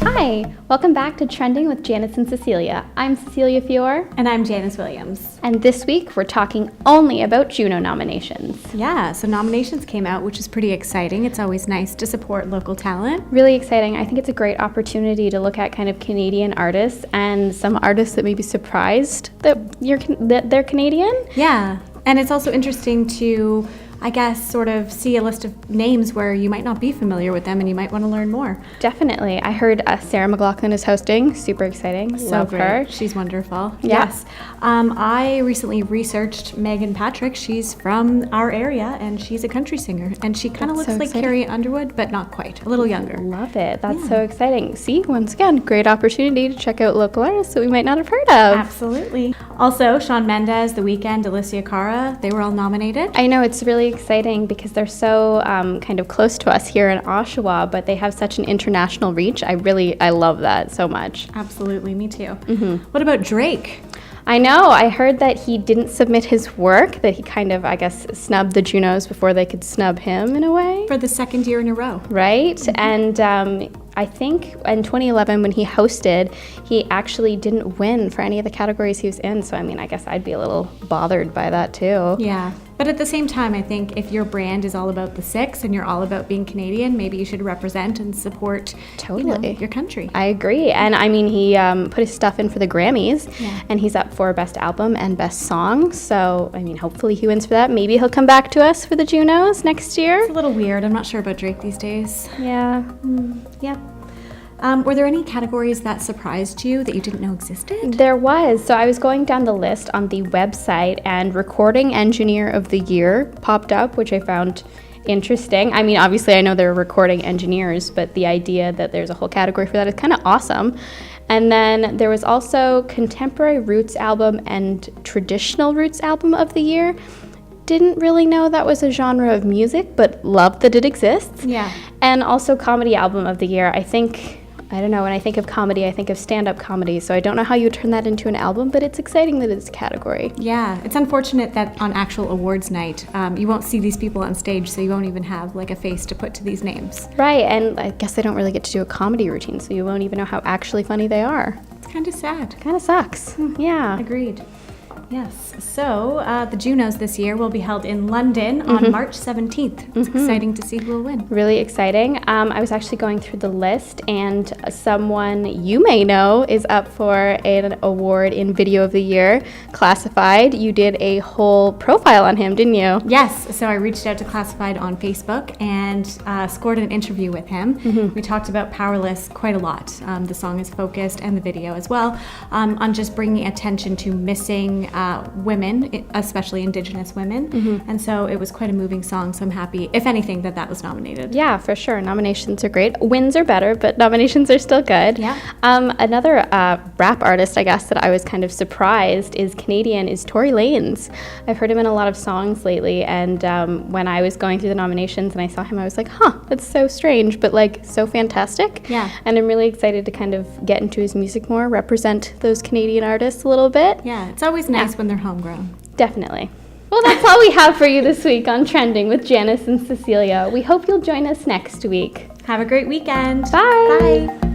Hi, welcome back to Trending with Janis and Cecelia. I'm Cecelia Feor. And I'm Janice Williams. And this week we're talking only about Juno nominations. Yeah, so nominations came out, which is pretty exciting. It's always nice to support local talent. Really exciting. I think it's a great opportunity to look at kind of Canadian artists and some artists that may be surprised that they're Canadian. Yeah, and it's also interesting to, I guess, sort of see a list of names where you might not be familiar with them and you might want to learn more. Definitely. I heard Sarah McLachlan is hosting. Super exciting. Love her. She's wonderful. Yeah. Yes. I recently researched Megan Patrick. She's from our area and she's a country singer. And she kind of looks like exciting. Carrie Underwood, but not quite. A little younger. Love it. That's so exciting. See, once again, great opportunity to check out local artists that we might not have heard of. Absolutely. Also, Shawn Mendes, The Weeknd, Alicia Cara, they were all nominated. I know, it's really exciting because they're so kind of close to us here in Oshawa, but they have such an international reach. I love that so much. Absolutely, me too. What about Drake? I know, I heard that he didn't submit his work, that he kind of, I guess, snubbed the Junos before they could snub him in a way. For the second year in a row. Right? And I think in 2011 when he hosted, he actually didn't win for any of the categories he was in. So, I mean, I guess I'd be a little bothered by that too. Yeah. But at the same time, I think if your brand is all about the six and you're all about being Canadian, maybe you should represent and support your country. I agree. And I mean, he put his stuff in for the Grammys, and he's up for Best Album and Best Song. So, I mean, hopefully he wins for that. Maybe he'll come back to us for the Junos next year. It's a little weird. I'm not sure about Drake these days. Yeah. Yeah. Were there any categories that surprised you that you didn't know existed? There was. So I was going down the list on the website, and Recording Engineer of the Year popped up, which I found interesting. I mean, obviously I know they're recording engineers, but the idea that there's a whole category for that is kind of awesome. And then there was also Contemporary Roots Album and Traditional Roots Album of the Year. Didn't really know that was a genre of music, but loved that it exists. Yeah. And also Comedy Album of the Year. I don't know, when I think of comedy, I think of stand-up comedy, so I don't know how you turn that into an album, but it's exciting that it's a category. Yeah, it's unfortunate that on actual awards night, you won't see these people on stage, so you won't even have like a face to put to these names. Right, and I guess they don't really get to do a comedy routine, so you won't even know how actually funny they are. It's kind of sad. Kind of sucks. Yeah. Agreed. Yes. So the Junos this year will be held in London on March 17th. It's exciting to see who will win. Really exciting. I was actually going through the list, and someone you may know is up for an award in Video of the Year, Classified. You did a whole profile on him, didn't you? Yes. So I reached out to Classified on Facebook and scored an interview with him. We talked about Powerless quite a lot. The song is focused, and the video as well, on just bringing attention to missing women, especially Indigenous women. And so it was quite a moving song, so I'm happy, if anything, that was nominated. Yeah, for sure. Nominations are great. Wins are better, but nominations are still good. Yeah. Another rap artist, I guess, that I was kind of surprised is Canadian, is Tory Lanez. I've heard him in a lot of songs lately, and when I was going through the nominations and I saw him, I was like, that's so strange, but like so fantastic. Yeah. And I'm really excited to kind of get into his music more, represent those Canadian artists a little bit. Yeah, it's always nice when they're homegrown. Definitely. Well, that's all we have for you this week on Trending with Janis and Cecelia. We hope you'll join us next week. Have a great weekend. Bye. Bye.